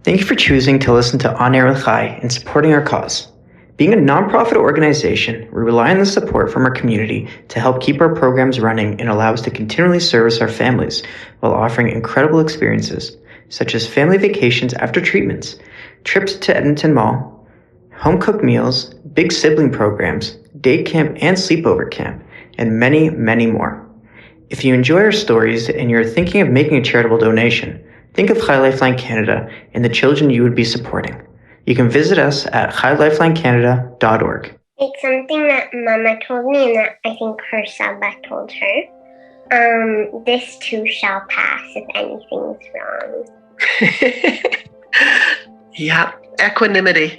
Thank you for choosing to listen to On Air with Chai and supporting our cause. Being a nonprofit organization, we rely on the support from our community to help keep our programs running and allow us to continually service our families while offering incredible experiences, such as family vacations after treatments, trips to Edmonton Mall, home-cooked meals, big sibling programs, day camp and sleepover camp, and many, many more. If you enjoy our stories and you're thinking of making a charitable donation, think of Chai Lifeline Canada and the children you would be supporting. You can visit us at chailifelinecanada.org. It's something that Mama told me and that I think her Saba told her. This too shall pass if anything's wrong. Yeah, equanimity.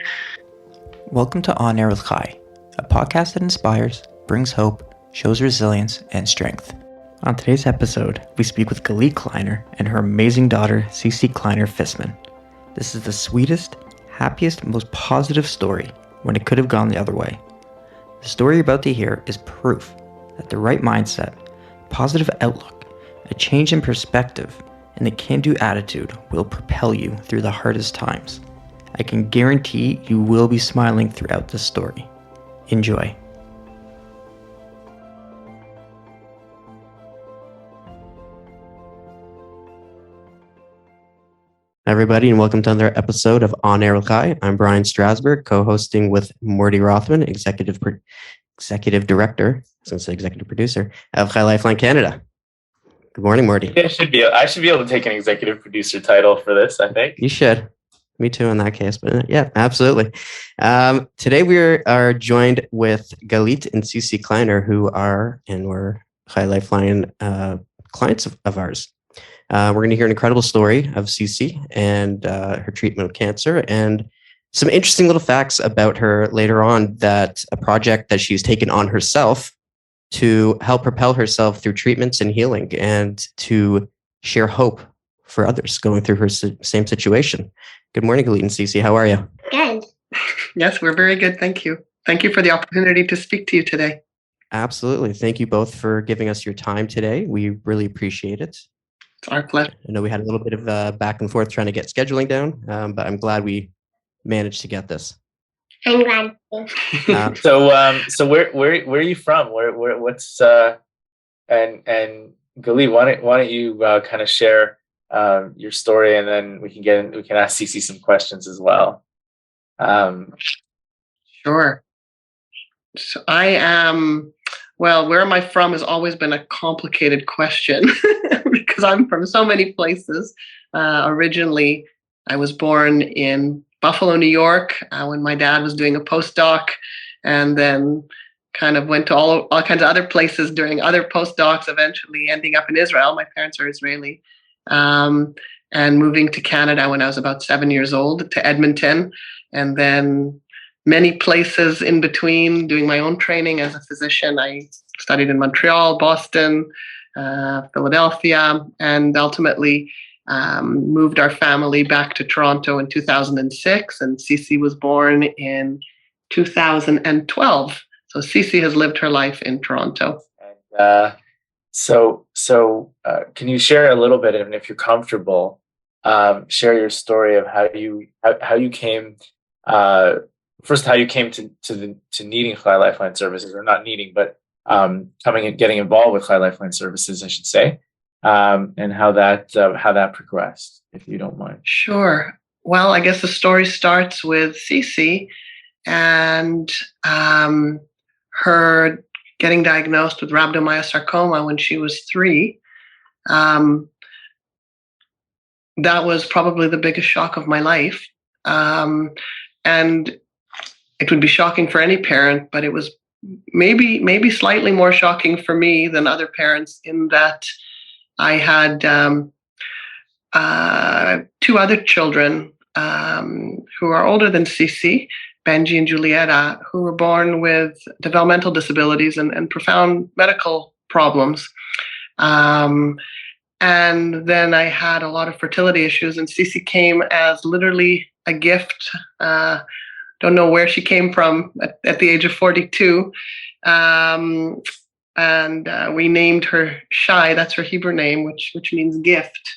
Welcome to On Air with Chai, a podcast that inspires, brings hope, shows resilience, and strength. On today's episode, we speak with Galit Kleiner and her amazing daughter, Sisi Kleiner Fisman. This is the sweetest, happiest, most positive story when it could have gone the other way. The story you're about to hear is proof that the right mindset, positive outlook, a change in perspective, and a can-do attitude will propel you through the hardest times. I can guarantee you will be smiling throughout this story. Enjoy. Everybody, and welcome to another episode of On Air with Chai. I'm Bryan Strasberg, co-hosting with Mordechai Rothman, executive director, executive producer of Chai Lifeline Canada. Good morning, Morty. I should be able to take an executive producer title for this, I think. You should. Me too in that case, but yeah, absolutely. Today we are joined with Galit and Sisi Kleiner, who are and were Chai Lifeline clients of ours. We're going to hear an incredible story of Sisi and her treatment of cancer and some interesting little facts about her later on, that a project that she's taken on herself to help propel herself through treatments and healing and to share hope for others going through her same situation. Good morning, Galit and Sisi. How are you? Good. Yes, we're very good. Thank you. Thank you for the opportunity to speak to you today. Absolutely. Thank you both for giving us your time today. We really appreciate it. It's our pleasure. I know we had a little bit of back and forth trying to get scheduling down, but I'm glad we managed to get this. I'm glad. So where are you from? What's and Galit, why don't you kind of share your story, and then we can ask Sisi some questions as well. Sure. So I am. Well, where am I from has always been a complicated question because I'm from so many places. Originally, I was born in Buffalo, New York, when my dad was doing a postdoc, and then kind of went to all kinds of other places during other postdocs, eventually ending up in Israel. My parents are Israeli. And moving to Canada when I was about 7 years old, to Edmonton, and then many places in between, doing my own training as a physician. I studied in Montreal, Boston, Philadelphia, and ultimately moved our family back to Toronto in 2006, and Sisi was born in 2012. So Sisi has lived her life in Toronto. And, So can you share a little bit, and if you're comfortable, share your story of how you came, first how you came to needing Chai Lifeline services, or not needing, but coming and getting involved with Chai Lifeline services, I should say, and how that progressed, if you don't mind. Sure. Well, I guess the story starts with Sisi and her getting diagnosed with rhabdomyosarcoma when she was 3. That was probably the biggest shock of my life. And it would be shocking for any parent, but it was maybe slightly more shocking for me than other parents, in that I had 2 other children who are older than Sisi, Benji and Julieta, who were born with developmental disabilities and profound medical problems. And then I had a lot of fertility issues, and Sisi came as literally a gift. Don't know where she came from at the age of 42. And we named her Shai, that's her Hebrew name, which means gift.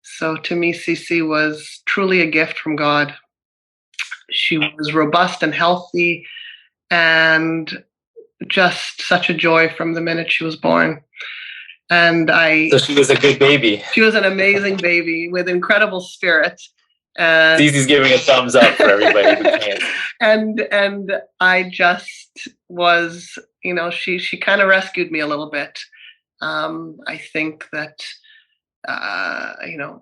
So to me, Sisi was truly a gift from God. She was robust and healthy and just such a joy from the minute she was born. And So she was a good baby. She was an amazing baby with incredible spirit. Sisi's giving a thumbs up for everybody who can't. And I just was, she kind of rescued me a little bit. I think that, and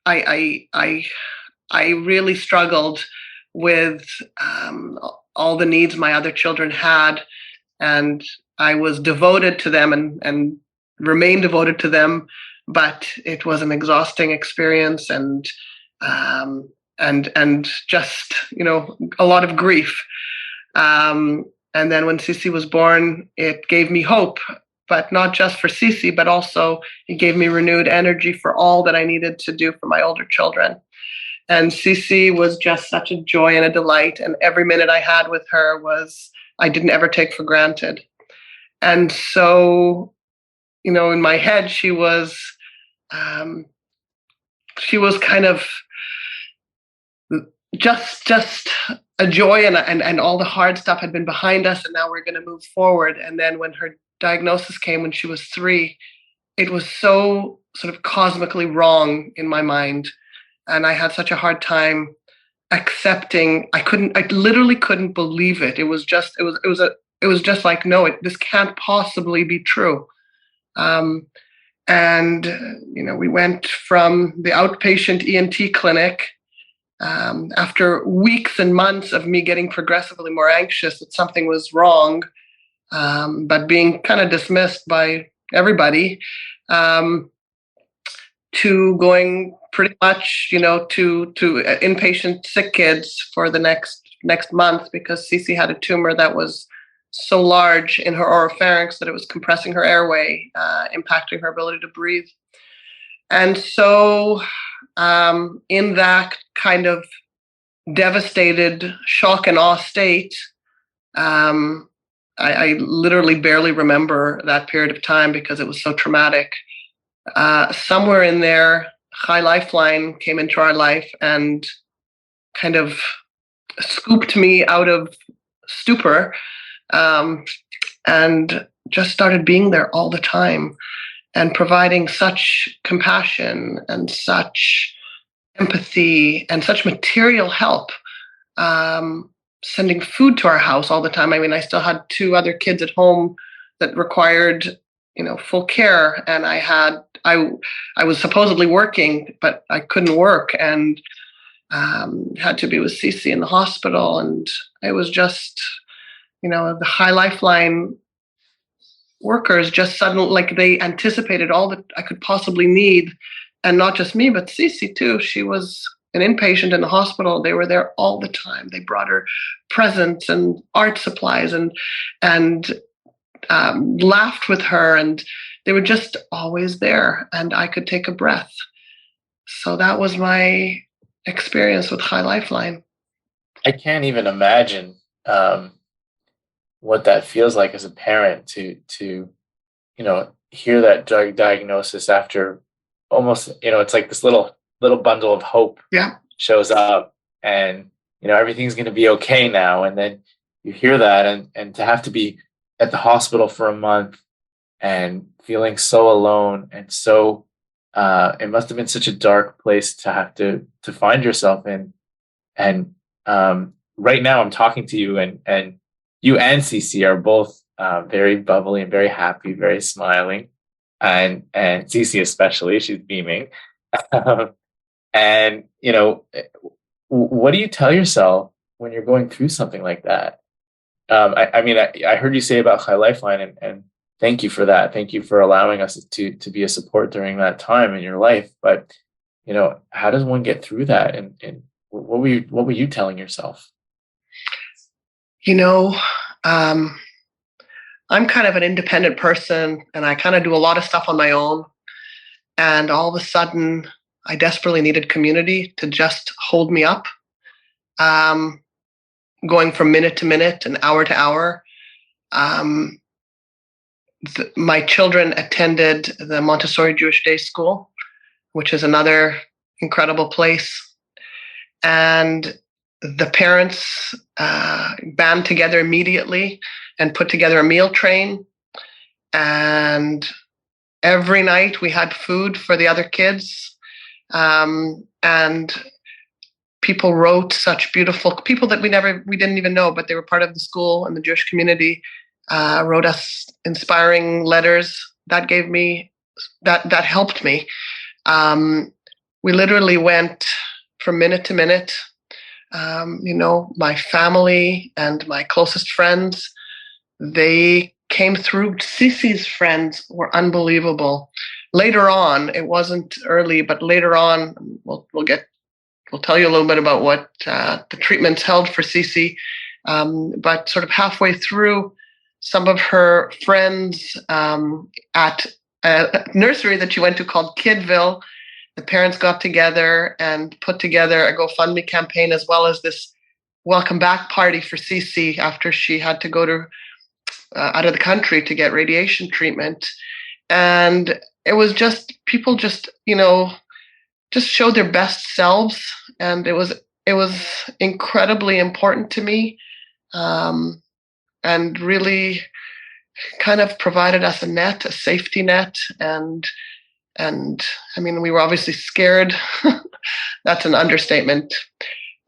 I really struggled with all the needs my other children had, and I was devoted to them and remain devoted to them, but it was an exhausting experience and just, a lot of grief. And then when Sisi was born, it gave me hope, but not just for Sisi, but also it gave me renewed energy for all that I needed to do for my older children. And Sisi was just such a joy and a delight. And every minute I had with her I didn't ever take for granted. And so, in my head, she was kind of just a joy, and all the hard stuff had been behind us, and now we're going to move forward. And then when her diagnosis came when she was 3, it was so sort of cosmically wrong in my mind. And I had such a hard time accepting. I literally couldn't believe it. It was just like, no, this can't possibly be true. And we went from the outpatient ENT clinic after weeks and months of me getting progressively more anxious that something was wrong, but being kind of dismissed by everybody, to going pretty much, to inpatient sick kids for the next month, because Sisi had a tumor that was so large in her oropharynx that it was compressing her airway, impacting her ability to breathe. And so in that kind of devastated shock and awe state, I literally barely remember that period of time because it was so traumatic. Somewhere in there, Chai Lifeline came into our life and kind of scooped me out of stupor, and just started being there all the time and providing such compassion and such empathy and such material help, sending food to our house all the time. I mean, I still had 2 other kids at home that required, full care. And I was supposedly working, but I couldn't work, and had to be with Sisi in the hospital. And it was just, the Chai Lifeline workers just suddenly, like, they anticipated all that I could possibly need. And not just me, but Sisi too. She was an inpatient in the hospital. They were there all the time. They brought her presents and art supplies and laughed with her, and they were just always there, and I could take a breath. So that was my experience with Chai Lifeline. I can't even imagine what that feels like as a parent to hear that diagnosis after almost, it's like this little bundle of hope shows up, and everything's going to be okay now. And then you hear that, and to have to be at the hospital for a month and feeling so alone, and so it must have been such a dark place to have to find yourself in. And right now I'm talking to you, and you and Sisi are both very bubbly and very happy, very smiling, and Sisi especially, she's beaming. And what do you tell yourself when you're going through something like that? I heard you say about Chai Lifeline, and thank you for that. Thank you for allowing us to be a support during that time in your life. But how does one get through that? And what were you telling yourself? I'm kind of an independent person, and I kind of do a lot of stuff on my own. And all of a sudden, I desperately needed community to just hold me up, going from minute to minute and hour to hour. My children attended the Montessori Jewish Day School, which is another incredible place. And the parents band together immediately and put together a meal train. And every night we had food for the other kids. And people wrote such beautiful, people that we didn't even know, but they were part of the school and the Jewish community, wrote us inspiring letters. That gave me, that helped me. We literally went from minute to minute. My family and my closest friends, they came through. Sisi's friends were unbelievable. Later on, it wasn't early, but later on, we'll tell you a little bit about what the treatments held for Sisi. But sort of halfway through, some of her friends at a nursery that she went to called Kidville, the parents got together and put together a GoFundMe campaign, as well as this welcome back party for Sisi after she had to go to out of the country to get radiation treatment. And it was just, people just showed their best selves. And it was incredibly important to me, and really kind of provided us a safety net. And I mean, we were obviously scared. That's an understatement.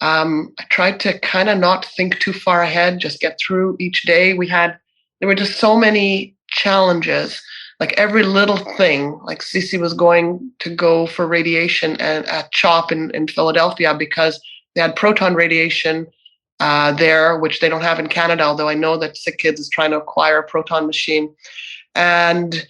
I tried to kind of not think too far ahead, just get through each day. There were just so many challenges, like every little thing. Like Sisi was going to go for radiation at CHOP in Philadelphia because they had proton radiation there, which they don't have in Canada, although I know that Sick Kids is trying to acquire a proton machine. And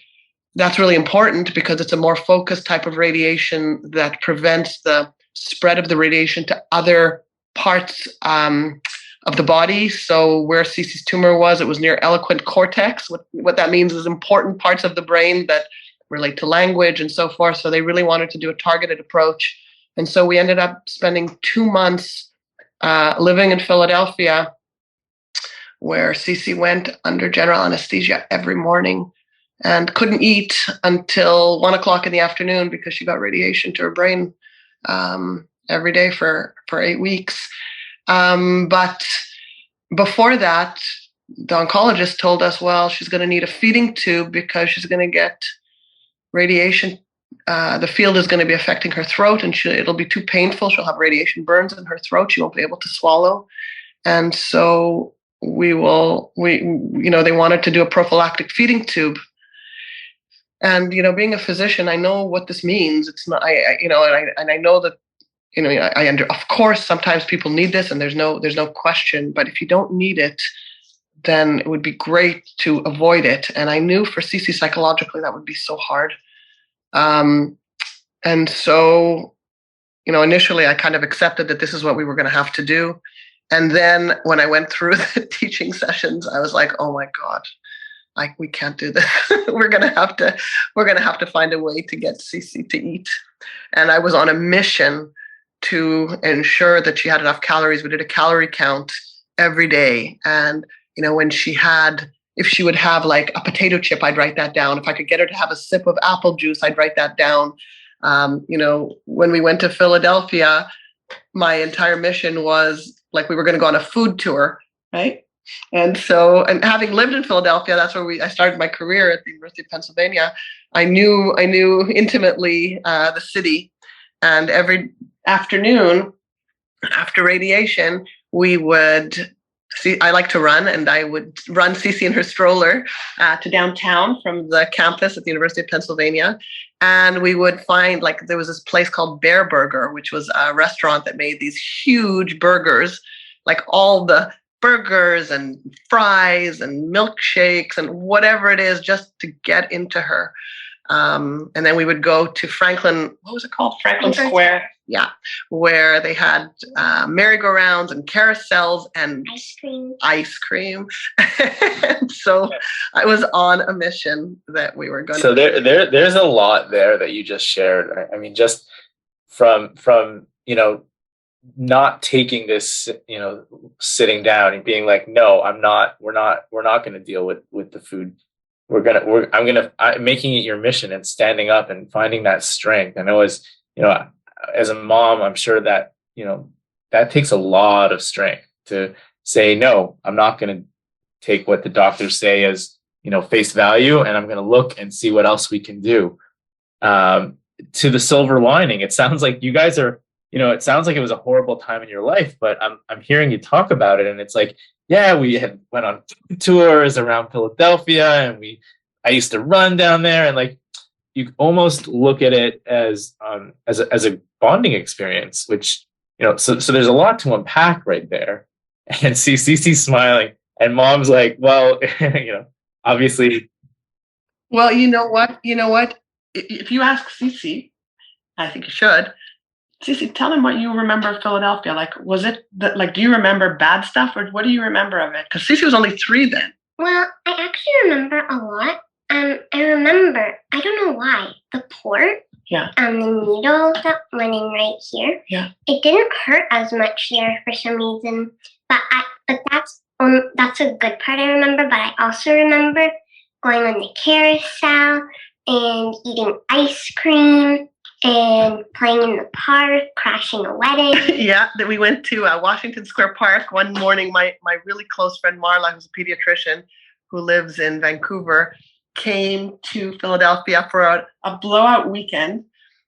that's really important because it's a more focused type of radiation that prevents the spread of the radiation to other parts of the body. So where Sisi's tumor was, it was near eloquent cortex. What that means is important parts of the brain that relate to language and so forth. So they really wanted to do a targeted approach. And so we ended up spending 2 months living in Philadelphia, where Sisi went under general anesthesia every morning and couldn't eat until 1 o'clock in the afternoon because she got radiation to her brain every day for 8 weeks. But before that, the oncologist told us, well, she's going to need a feeding tube because she's going to get radiation. The field is going to be affecting her throat, and it'll be too painful. She'll have radiation burns in her throat. She won't be able to swallow. And so they wanted to do a prophylactic feeding tube. And, being a physician, I know what this means. It's not, and I know that, of course, sometimes people need this, and there's no question. But if you don't need it, then it would be great to avoid it. And I knew for Sisi psychologically that would be so hard. And so, initially I kind of accepted that this is what we were going to have to do. And then when I went through the teaching sessions, I was like, oh my God, we can't do this. we're going to have to find a way to get Sisi to eat. And I was on a mission to ensure that she had enough calories. We did a calorie count every day. And, if she would have like a potato chip, I'd write that down. If I could get her to have a sip of apple juice, I'd write that down. When we went to Philadelphia, my entire mission was like we were going to go on a food tour, right? And so, and having lived in Philadelphia, that's where I started my career at the University of Pennsylvania. I knew intimately the city, and every afternoon after radiation, we would. I like to run, and I would run Sisi in her stroller to downtown from the campus at the University of Pennsylvania. And we would find, there was this place called Bear Burger, which was a restaurant that made these huge burgers, like all the burgers and fries and milkshakes and whatever it is, just to get into her. And then we would go to Franklin, what was it called? Franklin Square. Yeah, where they had merry-go-rounds and carousels and ice cream. And so I was on a mission that we were going to. So there's a lot there that you just shared. I mean, just from not taking this, sitting down and being like, no, I'm not. We're not going to deal with the food I'm making it your mission and standing up and finding that strength. I know as a mom, I'm sure that, that takes a lot of strength to say, no, I'm not going to take what the doctors say as, face value, and I'm going to look and see what else we can do. To the silver lining, it sounds like you guys are, it sounds like it was a horrible time in your life, but I'm hearing you talk about it, and it's like, yeah, we went on tours around Philadelphia, and I used to run down there, and like, you almost look at it as a bonding experience, which, so there's a lot to unpack right there. And see Sisi smiling, and mom's like, well, obviously. Well, you know what? If you ask Sisi, I think you should. Sisi, tell him what you remember of Philadelphia. Like, was it do you remember bad stuff, or what do you remember of it? Because Sisi was only 3 then. Well, I actually remember a lot. I remember, I don't know why, the port. Yeah. The needle that went in right here. Yeah. It didn't hurt as much here for some reason. But that's a good part I remember. But I also remember going on the carousel and eating ice cream and playing in the park, crashing a wedding. Yeah, that we went to Washington Square Park one morning. My really close friend Marla, who's a pediatrician who lives in Vancouver, came to Philadelphia for a blowout weekend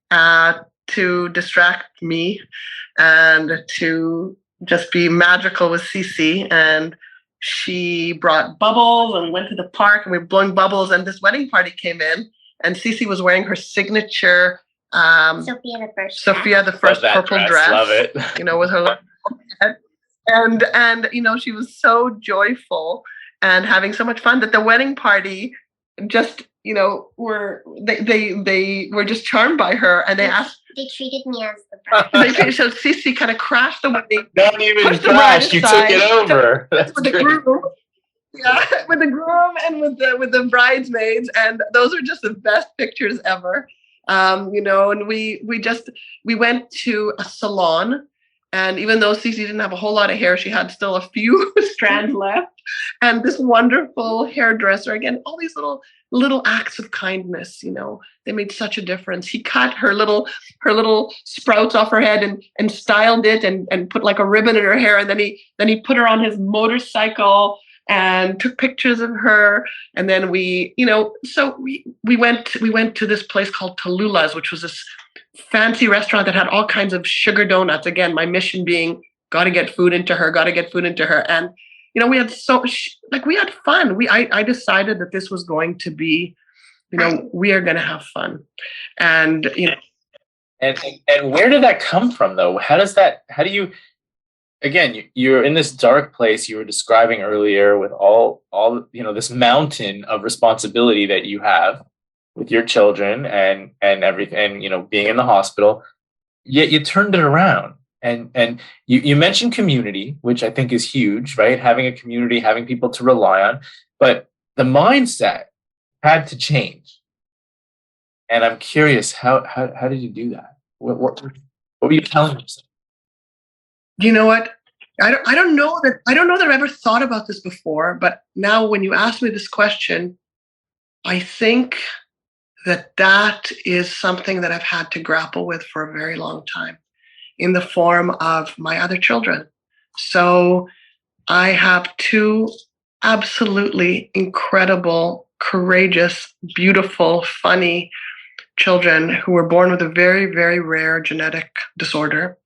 to distract me and to just be magical with Sisi. And she brought bubbles and went to the park, and we were blowing bubbles, and this wedding party came in, and Sisi was wearing her signature Sophia the First purple dress. Love it. With her head. And she was so joyful and having so much fun that the wedding party just they were just charmed by her, and they treated me as the bride. So Sisi kind of crashed the wedding. Not even crashed, you took it over. That's with the groom. Yeah, with the groom and with the bridesmaids, and those are just the best pictures ever. And we went to a salon, and even though Sisi didn't have a whole lot of hair, she had still a few strands left. And this wonderful hairdresser, again, all these little acts of kindness, they made such a difference. He cut her little sprouts off her head and styled it and put like a ribbon in her hair. And then he put her on his motorcycle and took pictures of her. And then we went to this place called Tallulah's, which was this fancy restaurant that had all kinds of sugar donuts. Again, my mission being, got to get food into her. And, we had we had fun. I decided that this was going to be, we are going to have fun. And, And where did that come from, though? How do you, again, you're in this dark place you were describing earlier with all this mountain of responsibility that you have with your children and everything, and, being in the hospital, yet you turned it around. And you mentioned community, which I think is huge, right? Having a community, having people to rely on, but the mindset had to change. And I'm curious, how did you do that? What were you telling yourself? You know what? I don't know that I've ever thought about this before, but now when you ask me this question, I think that is something that I've had to grapple with for a very long time in the form of my other children. So I have 2 absolutely incredible, courageous, beautiful, funny children who were born with a very, very rare genetic disorder.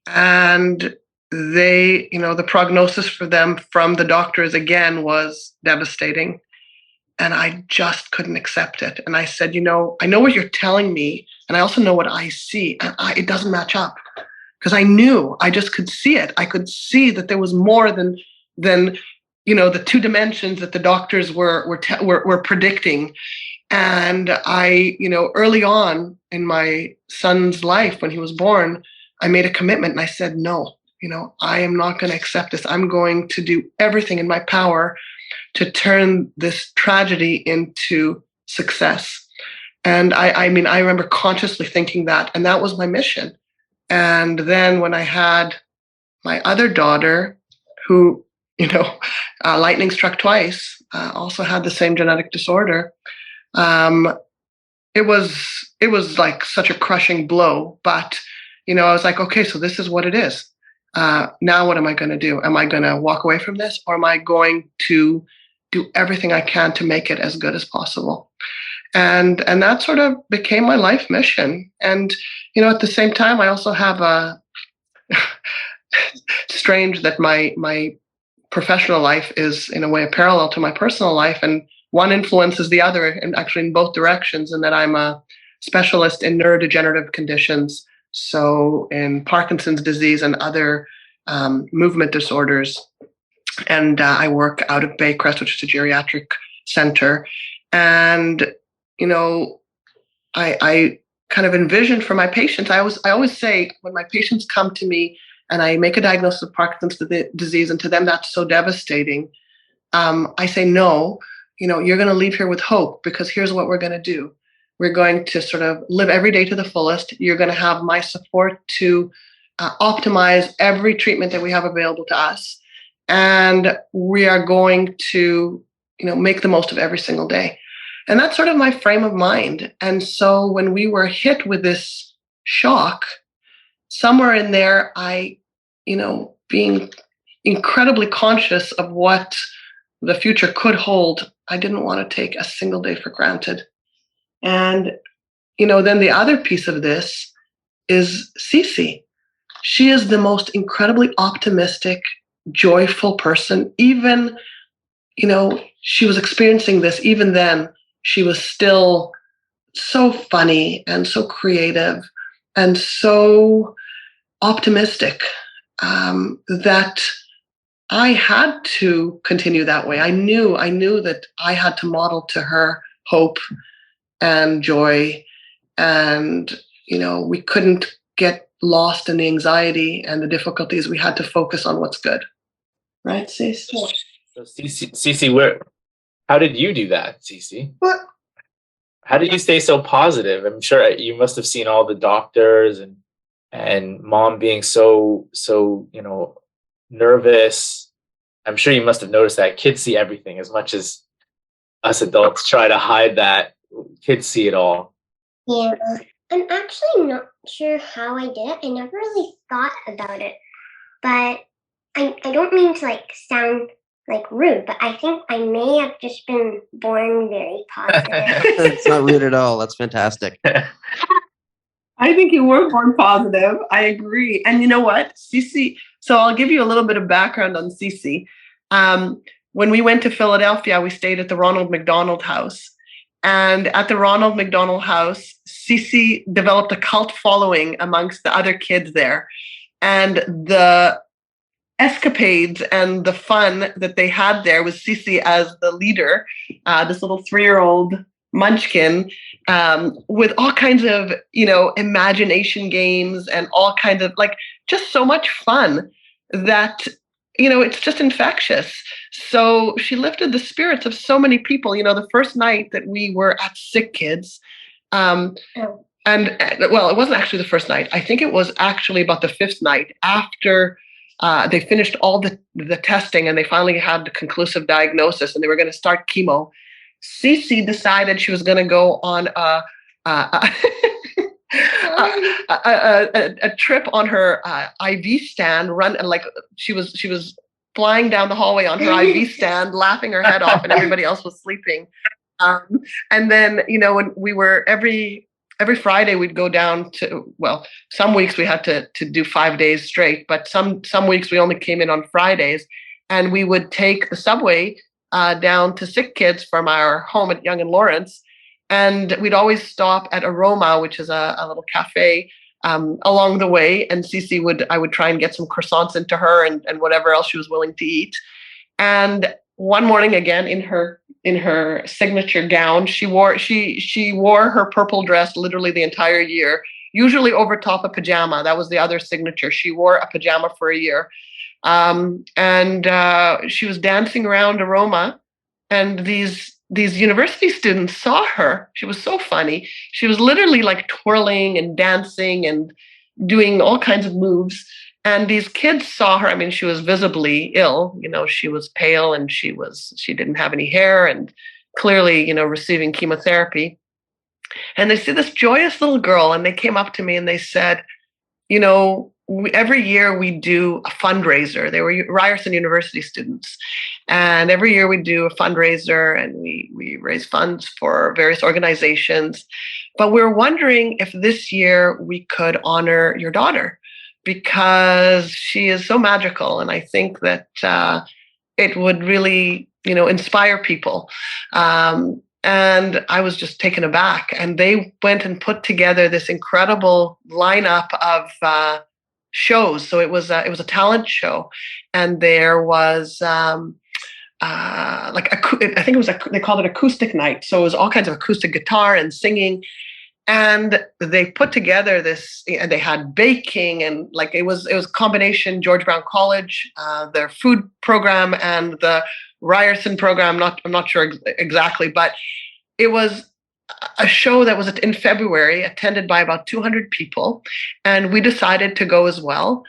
And they, the prognosis for them from the doctors again was devastating. And I just couldn't accept it. And I said, I know what you're telling me, and I also know what I see, and it doesn't match up. Because I just could see it. I could see that there was more than the 2 dimensions that the doctors were predicting. And I, early on in my son's life when he was born, I made a commitment and I said, no, I am not going to accept this. I'm going to do everything in my power to turn this tragedy into success. And I remember consciously thinking that, and that was my mission. And then when I had my other daughter, who, lightning struck twice, also had the same genetic disorder. It was like such a crushing blow, but I was like, okay, so this is what it is. Now what am I going to do? Am I going to walk away from this, or am I going to do everything I can to make it as good as possible? And that sort of became my life mission. And at the same time, I also have a strange that my professional life is in a way a parallel to my personal life, and one influences the other, and actually in both directions. And that I'm a specialist in neurodegenerative conditions, so in Parkinson's disease and other movement disorders. And I work out of Baycrest, which is a geriatric center. And I kind of envisioned for my patients. I always say, when my patients come to me and I make a diagnosis of Parkinson's disease, and to them that's so devastating, I say, no, you're going to leave here with hope, because here's what we're going to do. We're going to sort of live every day to the fullest. You're going to have my support to optimize every treatment that we have available to us. And we are going to, make the most of every single day. And that's sort of my frame of mind. And so when we were hit with this shock, somewhere in there, I, being incredibly conscious of what the future could hold, I didn't want to take a single day for granted. And, then the other piece of this is Sisi. She is the most incredibly optimistic, joyful person. Even, she was experiencing this, even then, she was still so funny and so creative and so optimistic, that I had to continue that way. I knew that I had to model to her hope and joy, and we couldn't get lost in the anxiety and the difficulties. We had to focus on what's good, right, Sis? So Sisi, how did you do that, Sisi? What? How did you stay so positive? I'm sure you must have seen all the doctors and mom being so nervous. I'm sure you must have noticed that kids see everything as much as us adults try to hide that. Kids see it all. Yeah, I'm actually not sure how I did it. I never really thought about it, but I don't mean to sound rude, but I think I may have just been born very positive. It's not rude at all. That's fantastic. I think you were born positive. I agree. And you know what? Sisi, so I'll give you a little bit of background on Sisi. When we went to Philadelphia, we stayed at the Ronald McDonald House. And at the Ronald McDonald House, Sisi developed a cult following amongst the other kids there. And the escapades and the fun that they had there with Sisi as the leader, this little 3-year-old munchkin, with all kinds of, imagination games and all kinds of just so much fun that, it's just infectious. So she lifted the spirits of so many people. The first night that we were at Sick Kids, and well, it wasn't actually the first night. I think it was actually about the 5th night after they finished all the testing and they finally had the conclusive diagnosis and they were going to start chemo. Sisi decided she was going to go on a trip on her IV stand, run, and she was flying down the hallway on her IV stand, laughing her head off, and everybody else was sleeping. And then, when we were every Friday, we'd go down to, well, some weeks we had to do 5 days straight, but some weeks we only came in on Fridays, and we would take the subway down to Sick Kids from our home at Yonge and Lawrence. And we'd always stop at Aroma, which is a little cafe along the way. And Sisi I would try and get some croissants into her and whatever else she was willing to eat. And one morning, again, in her signature gown, she wore her purple dress literally the entire year, usually over top a pajama. That was the other signature. She wore a pajama for a year. And she was dancing around Aroma, and these university students saw her. She was so funny. She was literally twirling and dancing and doing all kinds of moves. And these kids saw her. I mean, she was visibly ill. She was pale and she didn't have any hair and clearly, receiving chemotherapy. And they see this joyous little girl, and they came up to me and they said, every year we do a fundraiser. They were Ryerson University students. And every year we do a fundraiser and we raise funds for various organizations. But we're wondering if this year we could honor your daughter, because she is so magical. And I think that it would really, inspire people. And I was just taken aback. And they went and put together this incredible lineup of shows. So it was a talent show, and there was I think it was they called it acoustic night. So it was all kinds of acoustic guitar and singing. And they put together this, and they had baking, and it was a combination George Brown College, their food program, and the Ryerson program. I'm not sure exactly, but it was a show that was in February, attended by about 200 people, and we decided to go as well.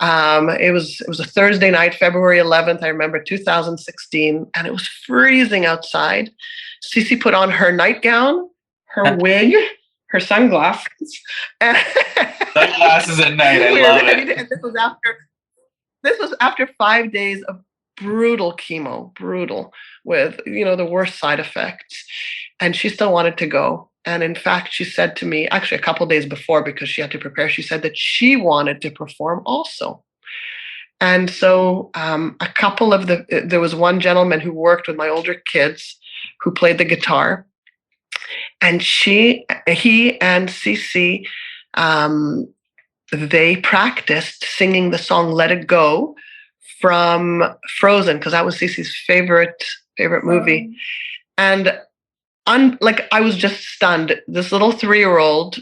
It was a Thursday night, February 11th. I remember 2016, and it was freezing outside. Sisi put on her nightgown, her wig, her sunglasses. Sunglasses at night. I love it. And this was after 5 days of brutal chemo, with the worst side effects. And she still wanted to go. And in fact, she said to me, actually a couple of days before, because she had to prepare, she said that she wanted to perform also. And so there was one gentleman who worked with my older kids who played the guitar. And he and Sisi, they practiced singing the song "Let It Go" from Frozen, because that was Sisi's favorite movie. And I was just stunned. This little 3-year-old,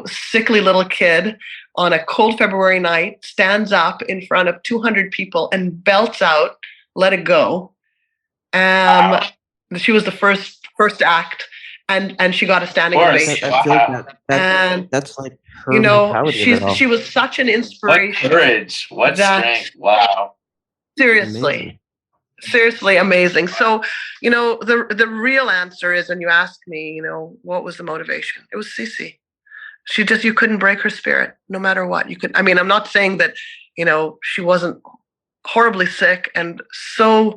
sickly little kid on a cold February night stands up in front of 200 people and belts out "Let It Go." She was the first act. And she got a standing ovation. I feel like that's like her mentality. She was such an inspiration. What courage! What strength! Wow. Seriously amazing. So, the real answer is, when you ask me, what was the motivation? It was Sisi. You couldn't break her spirit, no matter what. I'm not saying that, she wasn't horribly sick and so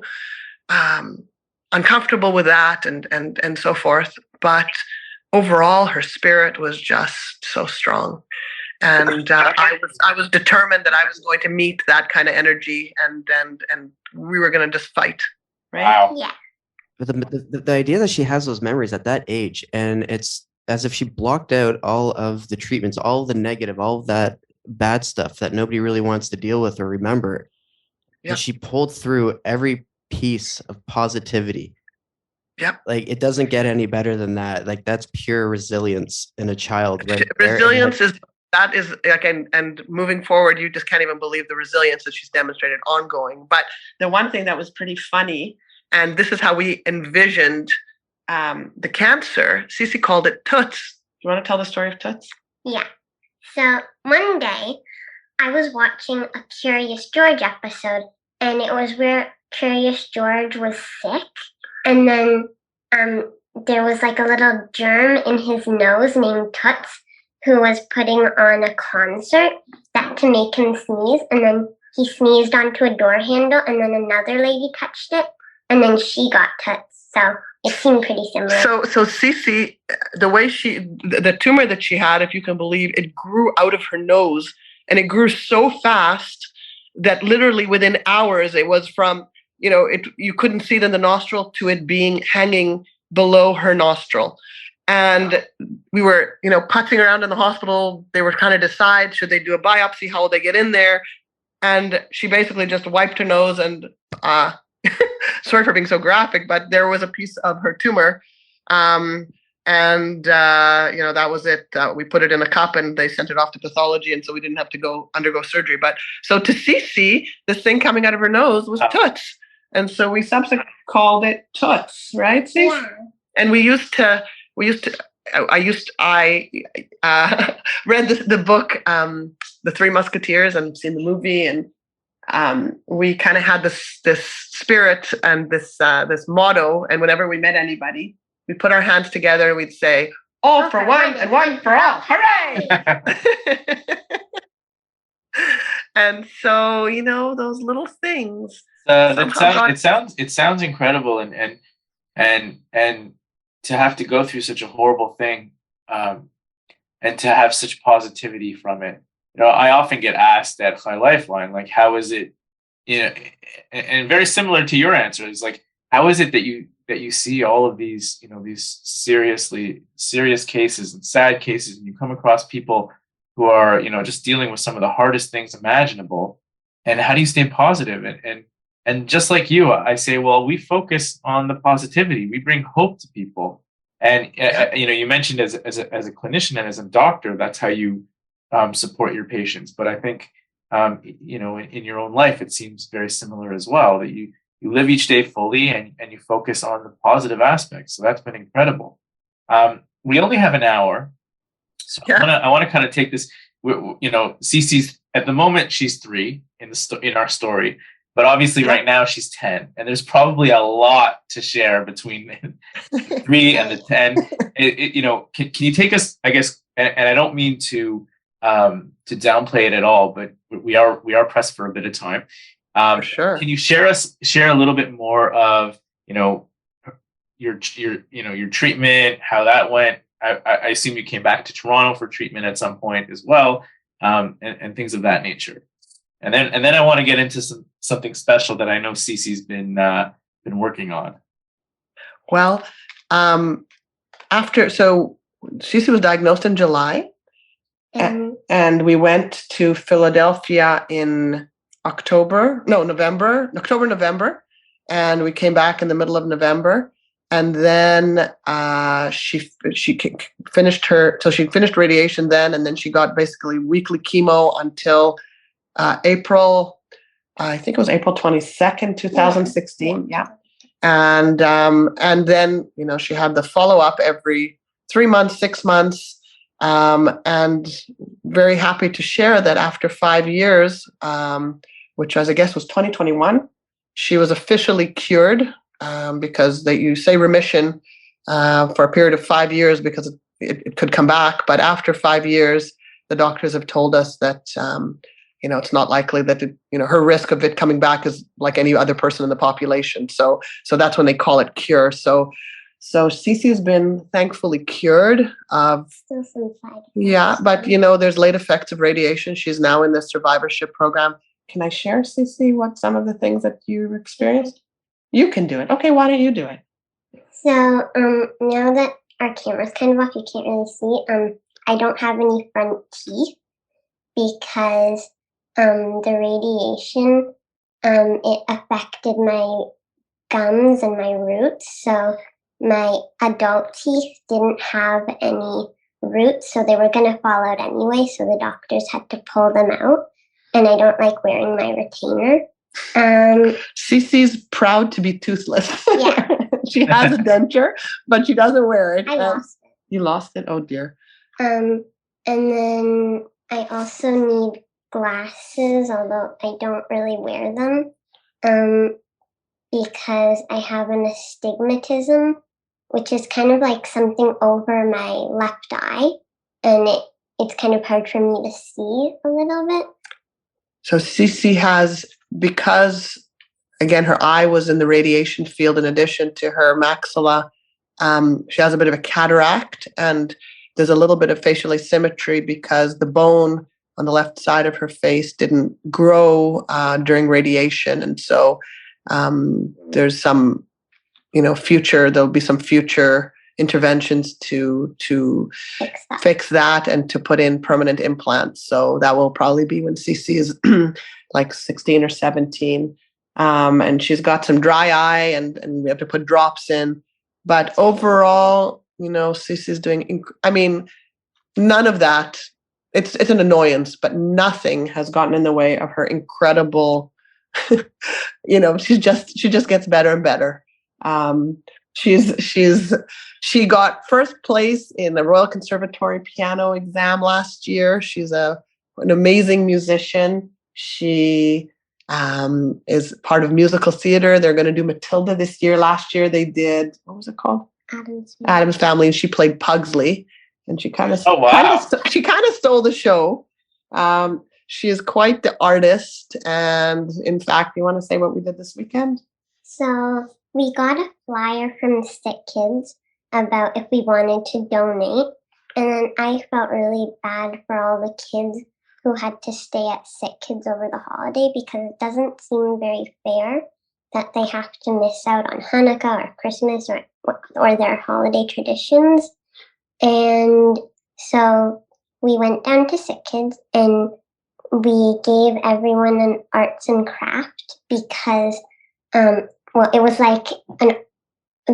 uncomfortable with that and so forth. But overall, her spirit was just so strong. And I was determined that I was going to meet that kind of energy, and we were going to just fight. Right? Wow. Yeah. But the idea that she has those memories at that age, and it's as if she blocked out all of the treatments, all of the negative, all of that bad stuff that nobody really wants to deal with or remember. Yep. And she pulled through every piece of positivity. Yep. It doesn't get any better than that. That's pure resilience in a child. Resilience is and moving forward, you just can't even believe the resilience that she's demonstrated ongoing. But the one thing that was pretty funny, and this is how we envisioned the cancer, Sisi called it Toots. Do you want to tell the story of Toots? Yeah. So one day I was watching a Curious George episode, and it was where Curious George was sick. And then there was a little germ in his nose named Toots, who was putting on a concert to make him sneeze. And then he sneezed onto a door handle, and then another lady touched it, and then she got Toots. So it seemed pretty similar. So Sisi, the way the tumor that she had, if you can believe, it grew out of her nose, and it grew so fast that literally within hours, it was from, you couldn't see it in the nostril to it being hanging below her nostril. And we were, putzing around in the hospital. They were trying to decide, should they do a biopsy? How will they get in there? And she basically just wiped her nose and, sorry for being so graphic, but there was a piece of her tumor. That was it. We put it in a cup and they sent it off to pathology. And so we didn't have to undergo surgery. But so to Sisi, this thing coming out of her nose was Toots. And so we subsequently called it Toots, right, Sisi? Yeah. And we used to I read the book, The Three Musketeers, and seen the movie, and we kind of had this spirit and this motto. And whenever we met anybody, we put our hands together and we'd say, "All for one and one for all, hooray!" And so, those little things. It sounds incredible, and to have to go through such a horrible thing, and to have such positivity from it. I often get asked at Chai Lifeline, like, how is it, and very similar to your answer, is like, how is it that you see all of these, these serious cases and sad cases, and you come across people who are, just dealing with some of the hardest things imaginable, and how do you stay positive? And just like you, I say, well, we focus on the positivity. We bring hope to people. And, you mentioned as a clinician and as a doctor, that's how you support your patients. But I think, in your own life, it seems very similar as well, that you live each day fully and you focus on the positive aspects. So that's been incredible. We only have an hour. So I want to kind of take this, Sisi's, at the moment, she's 3 in our story. But obviously right now she's 10, and there's probably a lot to share between the 3 and the 10. Can you take us, I guess, and I don't mean to downplay it at all, but we are pressed for a bit of time. For sure. Can you share a little bit more of, your treatment, how that went? I assume you came back to Toronto for treatment at some point as well, and things of that nature. And then I want to get into something special that I know Sisi's been working on. Well, so Sisi was diagnosed in July, and we went to Philadelphia in November, and we came back in the middle of November. And then she finished radiation then, and then she got basically weekly chemo until April, I think it was April 22nd, 2016. Yeah. And then, she had the follow-up every 3 months, 6 months. And very happy to share that after 5 years, which I guess was 2021, she was officially cured, because you say remission for a period of 5 years because it could come back. But after 5 years, the doctors have told us that, it's not likely that her risk of it coming back is like any other person in the population. So that's when they call it cure. So Sisi has been thankfully cured of. Still some side effects. Yeah, but there's late effects of radiation. She's now in the survivorship program. Can I share, Sisi, what some of the things that you've experienced? You can do it. Okay, why don't you do it? So now that our camera's kind of off, you can't really see. I don't have any front teeth because the radiation it affected my gums and my roots. So my adult teeth didn't have any roots, so they were going to fall out anyway. So the doctors had to pull them out, and I don't like wearing my retainer. Sisi's proud to be toothless. Yeah. She has a denture, but she doesn't wear it. I lost it. You lost it? Oh dear. And then I also need glasses, although I don't really wear them, because I have an astigmatism, which is kind of like something over my left eye, and it's kind of hard for me to see a little bit. So Sisi has, because again, her eye was in the radiation field in addition to her maxilla, she has a bit of a cataract, and there's a little bit of facial asymmetry because the bone on the left side of her face didn't grow during radiation. And so there's some, there'll be some future interventions to fix that and to put in permanent implants. So that will probably be when Sisi is like 16 or 17. And she's got some dry eye and we have to put drops in. But overall, Sisi's doing, none of that. It's an annoyance, but nothing has gotten in the way of her incredible, she just gets better and better. She got first place in the Royal Conservatory piano exam last year. She's an amazing musician. She is part of musical theater. They're going to do Matilda this year. Last year they did, what was it called? Adam's Family, and she played Pugsley. And she kind of stole the show. She is quite the artist. And in fact, you want to say what we did this weekend? So we got a flyer from Sick Kids about if we wanted to donate. And then I felt really bad for all the kids who had to stay at Sick Kids over the holiday, because it doesn't seem very fair that they have to miss out on Hanukkah or Christmas or their holiday traditions. And so we went down to Sick Kids and we gave everyone an arts and craft, because it was like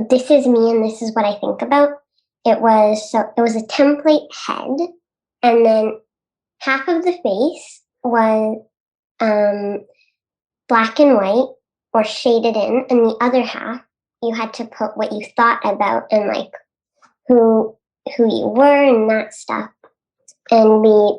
this is me and this is what I think about. It was a template head, and then half of the face was black and white or shaded in, and the other half you had to put what you thought about and like who you were and that stuff. And we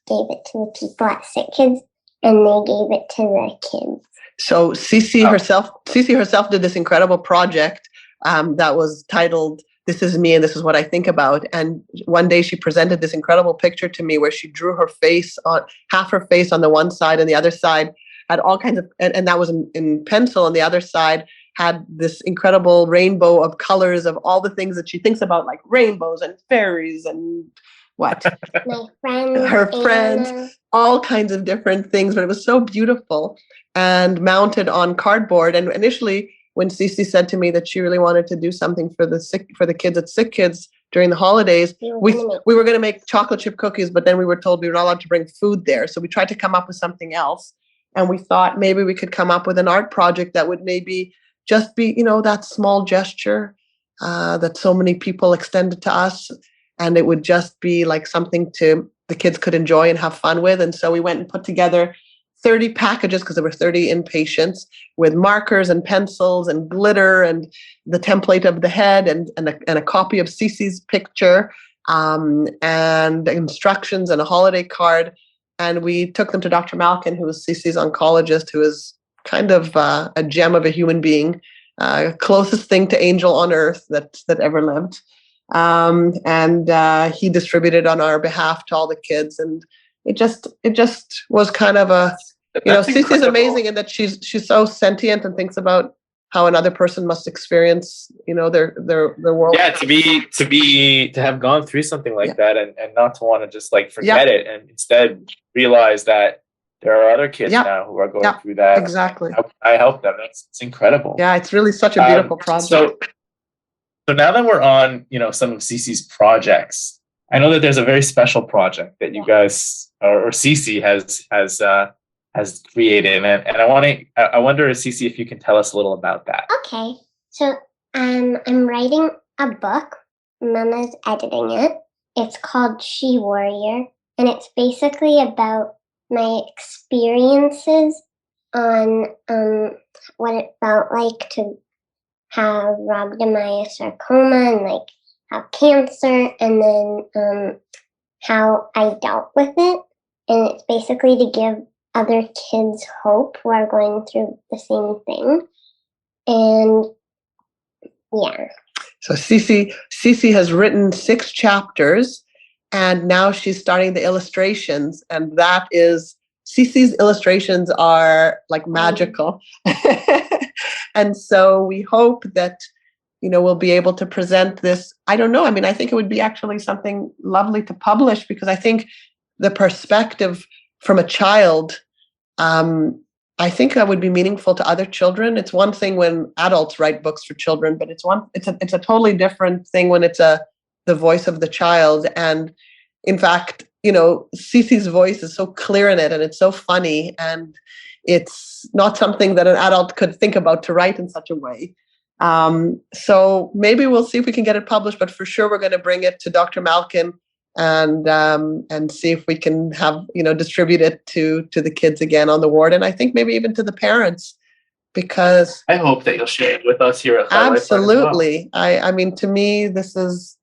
gave it to the people at Sick Kids, and they gave it to the kids. So Sisi herself did this incredible project that was titled "This Is Me and This Is What I Think About." And one day she presented this incredible picture to me where she drew her face on half her face on the one side, and the other side had all kinds of, and that was in pencil, and the other side had this incredible rainbow of colors of all the things that she thinks about, like rainbows and fairies and what? My friends. Her friends, all kinds of different things, but it was so beautiful and mounted on cardboard. And initially, when Sisi said to me that she really wanted to do something for the kids at Sick Kids during the holidays, we were going to make chocolate chip cookies, but then we were told we were not allowed to bring food there. So we tried to come up with something else. And we thought maybe we could come up with an art project that would maybe just be, that small gesture that so many people extended to us. And it would just be like something the kids could enjoy and have fun with. And so we went and put together 30 packages, because there were 30 inpatients, with markers and pencils and glitter and the template of the head and a copy of Sisi's picture and instructions and a holiday card. And we took them to Dr. Malkin, who was Sisi's oncologist, who is kind of a gem of a human being, closest thing to angel on earth that ever lived. And he distributed on our behalf to all the kids. And it just was kind of Sisi's amazing in that she's so sentient and thinks about how another person must experience, their world. Yeah, to have gone through something like that and not to want to just like forget it, and instead realize that there are other kids now who are going through that. Exactly. I help them. It's incredible. Yeah, it's really such a beautiful project. So now that we're on, some of Sisi's projects, I know that there's a very special project that you guys or Sisi has created, and I wonder, Sisi, if you can tell us a little about that. Okay, so I'm writing a book. Mama's editing it. It's called She Warrior, and it's basically about my experiences on what it felt like to have rhabdomyosarcoma and like have cancer, and then how I dealt with it. And it's basically to give other kids hope who are going through the same thing. And yeah. So Sisi has written 6 chapters, and now she's starting the illustrations, and that is Sisi's illustrations are like magical. And so we hope that we'll be able to present this. I don't know. I mean, I think it would be actually something lovely to publish, because I think the perspective from a child, I think that would be meaningful to other children. It's one thing when adults write books for children, but it's a totally different thing when it's the voice of the child. And in fact, Sisi's voice is so clear in it, and it's so funny, and it's not something that an adult could think about to write in such a way. So maybe we'll see if we can get it published, but for sure we're going to bring it to Dr. Malkin and see if we can have, distribute it to the kids again on the ward. And I think maybe even to the parents, because I hope that you'll share it with us here at High Lifeline as well. absolutely, I mean, to me, this is,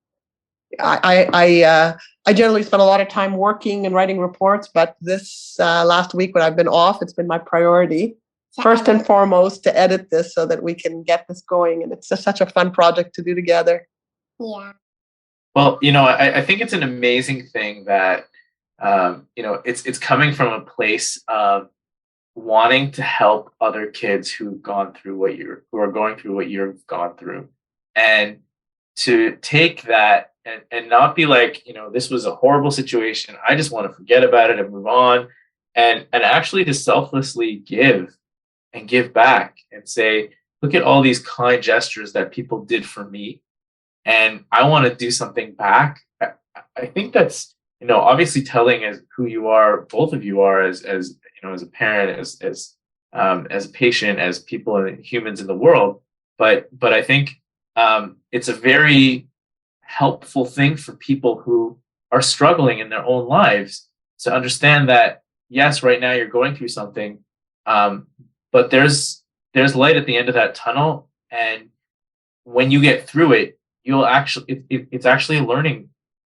I generally spend a lot of time working and writing reports, but this last week when I've been off, it's been my priority, first and foremost, to edit this so that we can get this going. And it's just such a fun project to do together. Yeah. Well, I think it's an amazing thing that, it's coming from a place of wanting to help other kids who are going through what you've gone through, and to take that and not be like, this was a horrible situation, I just want to forget about it and move on, and actually to selflessly give and give back and say, look at all these kind gestures that people did for me, and I want to do something back. I think that's, obviously telling as who you are, both of you are, as a parent, as a patient, as people and humans in the world. But I think it's a very helpful thing for people who are struggling in their own lives to understand that, yes, right now you're going through something, but there's light at the end of that tunnel, and when you get through it, it's actually learning,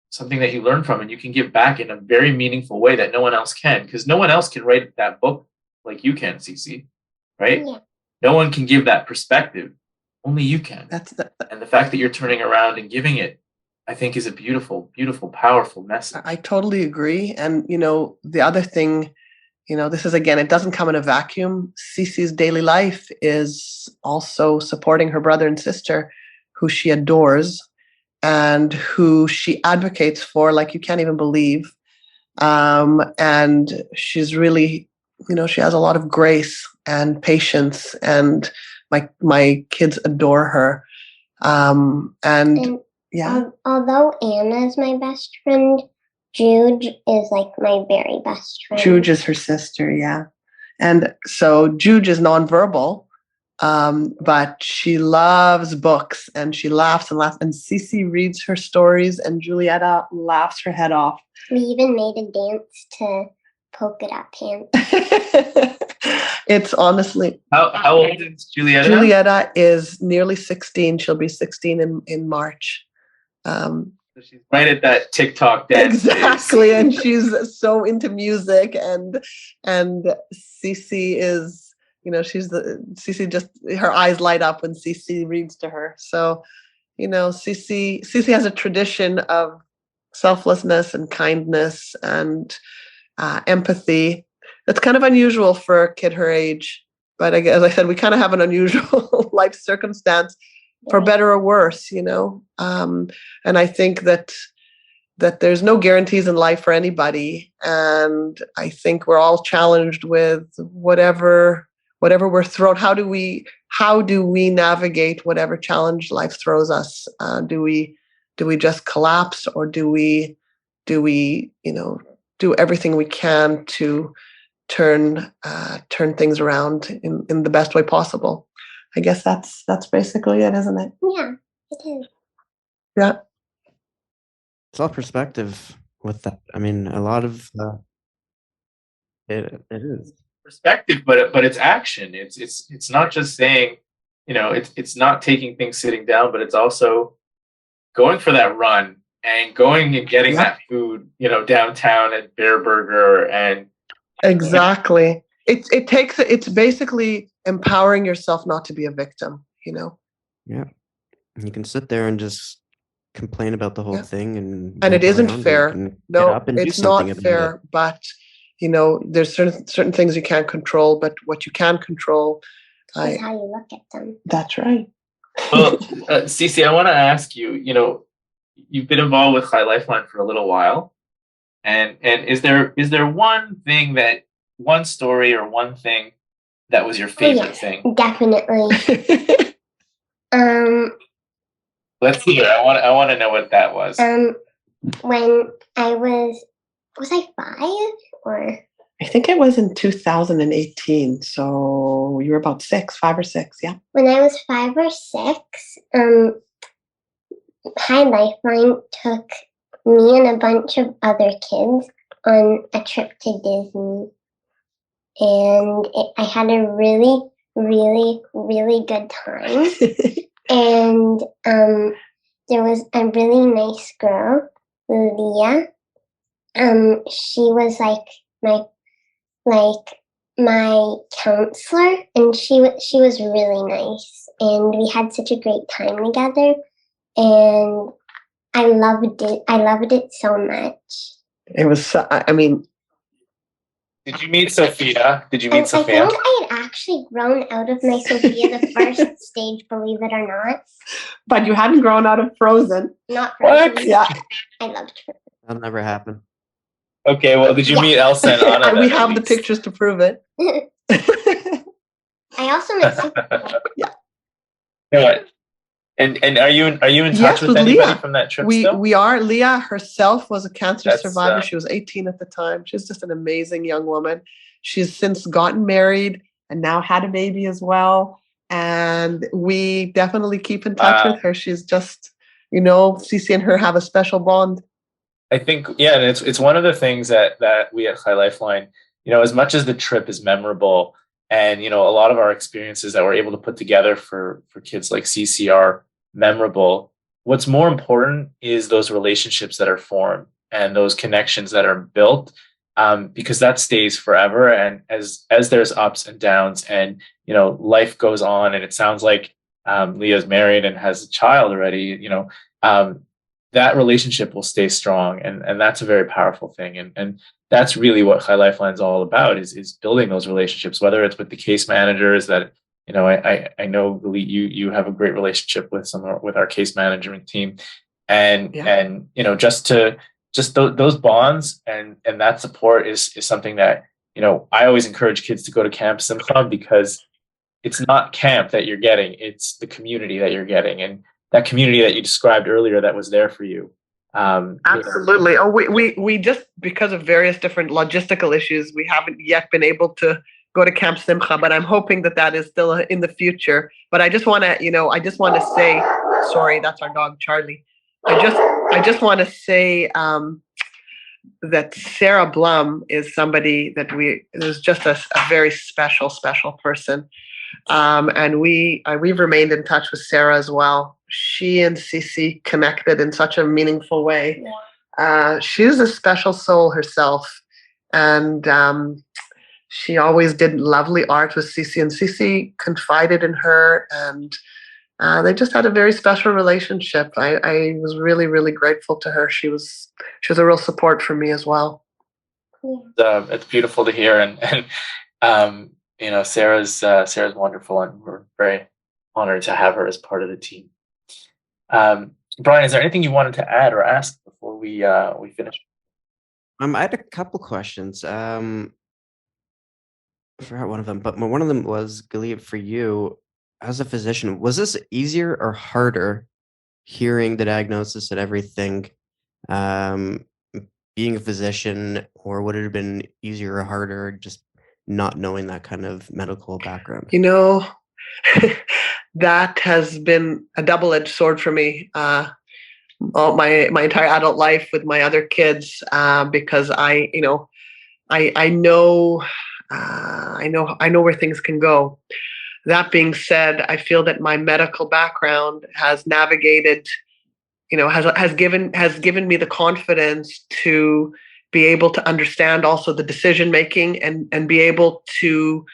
something that you learn from, and you can give back in a very meaningful way that no one else can, because no one else can write that book like you can, Sisi, right? Yeah. No one can give that perspective. Only you can. And the fact that you're turning around and giving it, I think, is a beautiful, beautiful, powerful message. I totally agree. And, the other thing, this is, again, it doesn't come in a vacuum. Sisi's daily life is also supporting her brother and sister, who she adores and who she advocates for like you can't even believe. And she's really, she has a lot of grace and patience, and my kids adore her. And yeah. Although Anna is my best friend, Jude is like my very best friend. Jude is her sister, yeah. And so Jude is nonverbal, but she loves books, and she laughs and laughs. And Sisi reads her stories, and Julietta laughs her head off. We even made a dance to polka dot pants. It's honestly... How old is Julietta? Julietta is nearly 16. She'll be 16 in March. So she's right at that TikTok dance. Exactly, and she's so into music, and Sisi is, Sisi just, her eyes light up when Sisi reads to her. So, Sisi has a tradition of selflessness and kindness and empathy. It's kind of unusual for a kid her age, but as I said, we kind of have an unusual life circumstance, for better or worse, and I think that there's no guarantees in life for anybody, and I think we're all challenged with whatever we're thrown. How do we navigate whatever challenge life throws us? Do we just collapse, or do we do everything we can to turn things around in the best way possible? I guess that's basically it, isn't it? Yeah, it is. Yeah. It's all perspective with that. I mean, a lot of it is perspective, but it's action. It's not just saying, it's not taking things sitting down, but it's also going for that run and going and getting that food, downtown at Bear Burger, and exactly. It's basically empowering yourself not to be a victim, Yeah. You can sit there and just complain about the whole thing, and it isn't fair. No, it's not fair, but there's certain things you can't control, but what you can control is how you look at them. That's right. Well, Sisi, I want to ask you, you've been involved with High Lifeline for a little while, and is there one story or one thing that was your favorite thing? Definitely. Let's hear it. I want to know what that was. When I was I 5 or? I think it was in 2018. So you were about 5 or 6, yeah. When I was 5 or 6, High Lifeline took me and a bunch of other kids on a trip to Disney. And I had a really, really, really good time. And there was a really nice girl, Leah. She was my counselor, and she was really nice, and we had such a great time together, and I loved it so much. It was, I mean, Did you meet Sophia? Did you And meet Sophia? I think I had actually grown out of my Sophia the first stage, believe it or not. but you hadn't grown out of Frozen. Not What? Frozen. Yeah. I loved Frozen. That'll never happen. Okay, well, did you meet Elsa and Anna? And we then, have at the least? pictures to prove it. I also met Sisi. Yeah. And are you in touch Yes, with with anybody Leah. from that trip still? We are. Leah herself was a cancer That's, survivor. She was 18 at the time. She's just an amazing young woman. She's since gotten married and now had a baby as well. And we definitely keep in touch Wow. with her. She's just, Sisi and her have a special bond. I think, yeah, and it's one of the things that we at High Lifeline, as much as the trip is memorable, and a lot of our experiences that we're able to put together for kids like Sisi are memorable. What's more important is those relationships that are formed and those connections that are built, because that stays forever. And as there's ups and downs, and life goes on, and it sounds like Leah's married and has a child already. That relationship will stay strong, and that's a very powerful thing. And that's really what High Lifeline is all about, is building those relationships, whether it's with the case managers that, I know Galit, you have a great relationship with with our case management team, and just those bonds and that support is something that, I always encourage kids to go to Camp Simcha, because it's not camp that you're getting, it's the community that you're getting, and that community that you described earlier that was there for you. Absolutely. Oh, we just, because of various different logistical issues, we haven't yet been able to go to Camp Simcha, but I'm hoping that is still in the future. But I just want to, say, sorry, that's our dog, Charlie. I just want to say that Sarah Blum is somebody that is just a very special person. And we've remained in touch with Sarah as well. She and Sisi connected in such a meaningful way. She's a special soul herself, and she always did lovely art with Sisi, and Sisi confided in her, and they just had a very special relationship. I was really, really grateful to her. She was a real support for me as well. It's beautiful to hear, and Sarah's wonderful, and we're very honored to have her as part of the team. Bryan, is there anything you wanted to add or ask before we finish? I had a couple questions. I forgot one of them, but one of them was, Galit, for you as a physician, was this easier or harder hearing the diagnosis and everything, being a physician, or would it have been easier or harder just not knowing that kind of medical background? That has been a double-edged sword for me all my entire adult life with my other kids, because I know where things can go. That being said, I feel that my medical background has navigated, has given me the confidence to be able to understand also the decision making, and be able to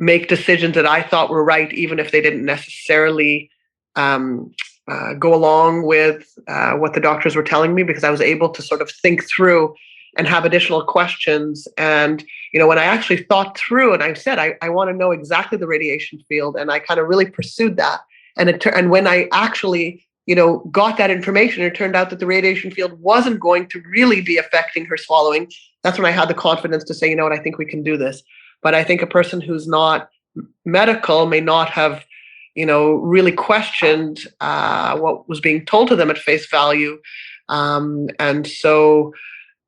make decisions that I thought were right, even if they didn't necessarily go along with what the doctors were telling me, because I was able to sort of think through and have additional questions. And, when I actually thought through, and I said, I want to know exactly the radiation field, and I kind of really pursued that. And when I actually, got that information, it turned out that the radiation field wasn't going to really be affecting her swallowing. That's when I had the confidence to say, I think we can do this. But I think a person who's not medical may not have, really questioned what was being told to them at face value. And so,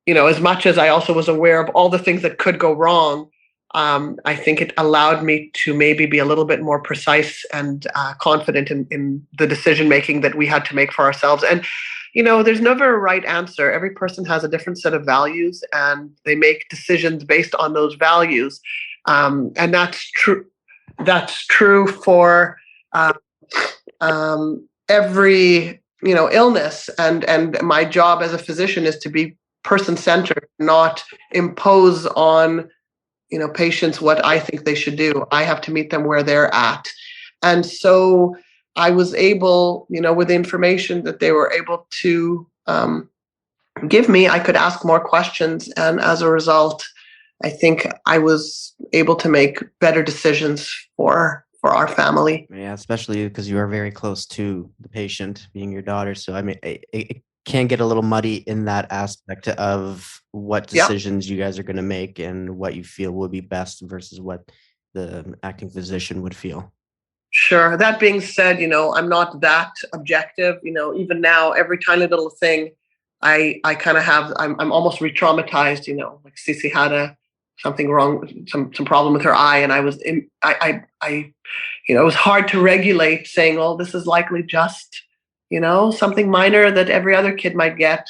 as much as I also was aware of all the things that could go wrong, I think it allowed me to maybe be a little bit more precise and confident in the decision-making that we had to make for ourselves. And, there's never a right answer. Every person has a different set of values, and they make decisions based on those values. And that's true. that's true for every illness, and my job as a physician is to be person-centered, not impose on patients what I think they should do. I have to meet them where they're at. And so I was able, with the information that they were able to give me, I could ask more questions. And as a result, I think I was able to make better decisions for our family. Yeah, especially because you are very close to the patient, being your daughter. So, I mean, it can get a little muddy in that aspect of what decisions you guys are going to make and what you feel will be best versus what the acting physician would feel. Sure. That being said, I'm not that objective. Even now, every tiny little thing, I kind of have. I'm almost re-traumatized. Like Sisi had something wrong, some problem with her eye, and I was it was hard to regulate, saying, "Oh, this is likely just something minor that every other kid might get,"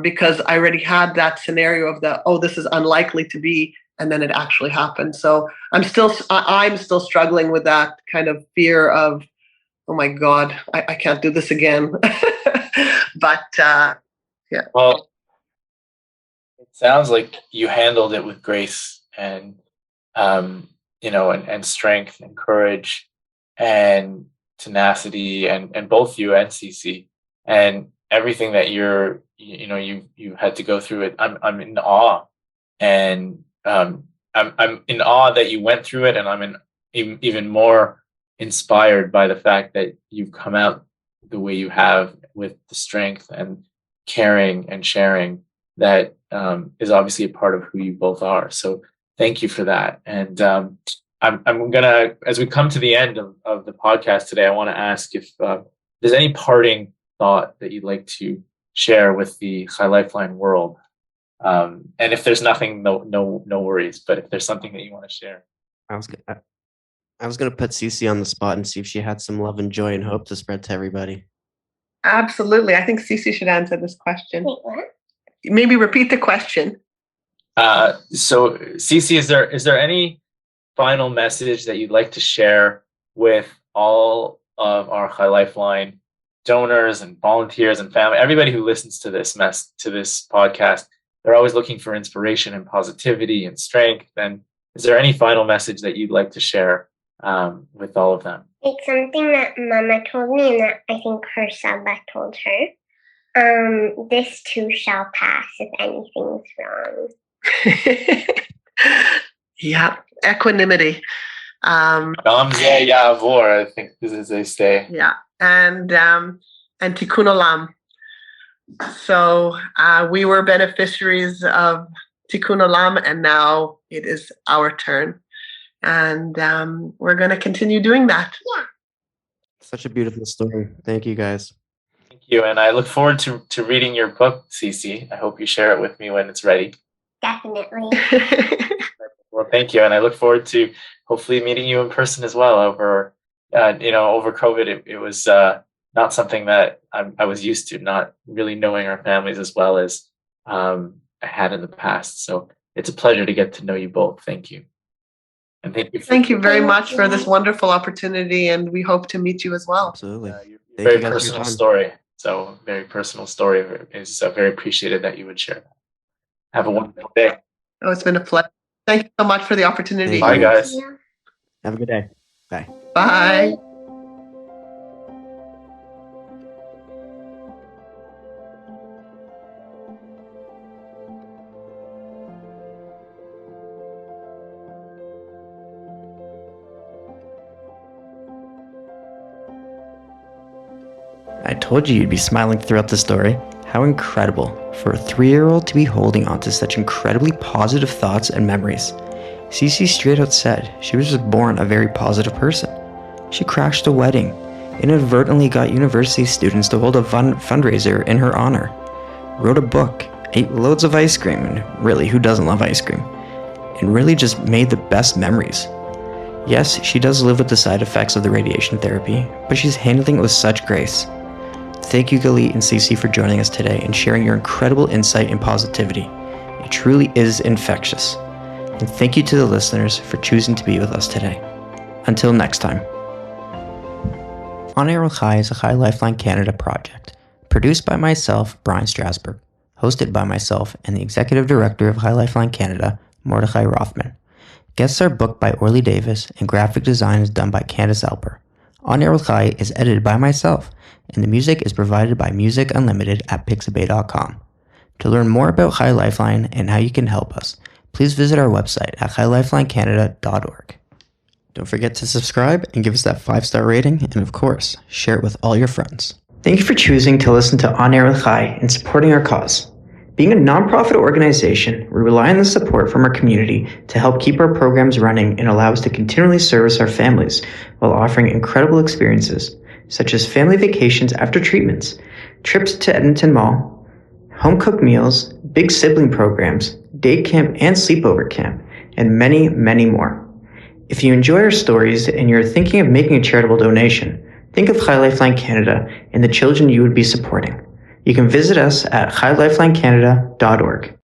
because I already had that scenario of this is unlikely to be. And then it actually happened. So I'm still struggling with that kind of fear of, oh my God, I can't do this again. But yeah. Well, it sounds like you handled it with grace and and strength and courage and tenacity, and both you and Sisi, and everything that you had to go through it. I'm in awe, and I'm in awe that you went through it, and I'm even more inspired by the fact that you've come out the way you have, with the strength and caring and sharing that is obviously a part of who you both are. So thank you for that. And I'm gonna, as we come to the end of the podcast today, I want to ask if there's any parting thought that you'd like to share with the Chai Lifeline world. And if there's nothing, no worries. But if there's something that you want to share, I was gonna put Sisi on the spot and see if she had some love and joy and hope to spread to everybody. Absolutely, I think Sisi should answer this question. Wait, what? Maybe repeat the question. So Sisi, is there any final message that you'd like to share with all of our Chai Lifeline donors and volunteers and family, everybody who listens to this podcast? They're always looking for inspiration and positivity and strength. And is there any final message that you'd like to share with all of them? It's something that Mama told me, and that I think her Sabbath told her. This too shall pass if anything's wrong. Yeah, equanimity. Gamze Yavor, I think this is they say. Yeah, and Tikkun Olam. So we were beneficiaries of Tikkun Olam, and now it is our turn. And we're going to continue doing that. Yeah. Such a beautiful story. Thank you, guys. Thank you. And I look forward to reading your book, Sisi. I hope you share it with me when it's ready. Definitely. Well, thank you. And I look forward to hopefully meeting you in person as well. Over COVID, it was not something that I was used to, not really knowing our families as well as I had in the past. So it's a pleasure to get to know you both. Thank you. And thank you very much for this wonderful opportunity, and we hope to meet you as well. Absolutely. Very personal story. So very personal story. Is very appreciated that you would share that. Have a wonderful day. Oh, it's been a pleasure. Thank you so much for the opportunity. Bye, guys. Yeah. Have a good day. Bye. Bye. I told you you'd be smiling throughout the story. How incredible for a 3-year-old to be holding on to such incredibly positive thoughts and memories. Sisi straight out said she was just born a very positive person. She crashed a wedding, inadvertently got university students to hold a fundraiser in her honor, wrote a book, ate loads of ice cream, and really, who doesn't love ice cream? And really just made the best memories. Yes, she does live with the side effects of the radiation therapy, but she's handling it with such grace. Thank you, Galit and Sisi, for joining us today and sharing your incredible insight and positivity. It truly is infectious. And thank you to the listeners for choosing to be with us today. Until next time. On Air with Chai is a Chai Lifeline Canada project, produced by myself, Bryan Strasberg, hosted by myself and the Executive Director of Chai Lifeline Canada, Mordechai Rothman. Guests are booked by Orly Davis, and graphic design is done by Candace Alper. On Air with Chai is edited by myself, and the music is provided by Music Unlimited at pixabay.com. To learn more about Chai Lifeline and how you can help us, please visit our website at chailifelinecanada.org. Don't forget to subscribe and give us that 5-star rating, and of course, share it with all your friends. Thank you for choosing to listen to On Air with Chai and supporting our cause. Being a nonprofit organization, we rely on the support from our community to help keep our programs running and allow us to continually service our families while offering incredible experiences, such as family vacations after treatments, trips to Edmonton Mall, home-cooked meals, big sibling programs, day camp and sleepover camp, and many, many more. If you enjoy our stories and you're thinking of making a charitable donation, think of Chai Lifeline Canada and the children you would be supporting. You can visit us at chailifelinecanada.org.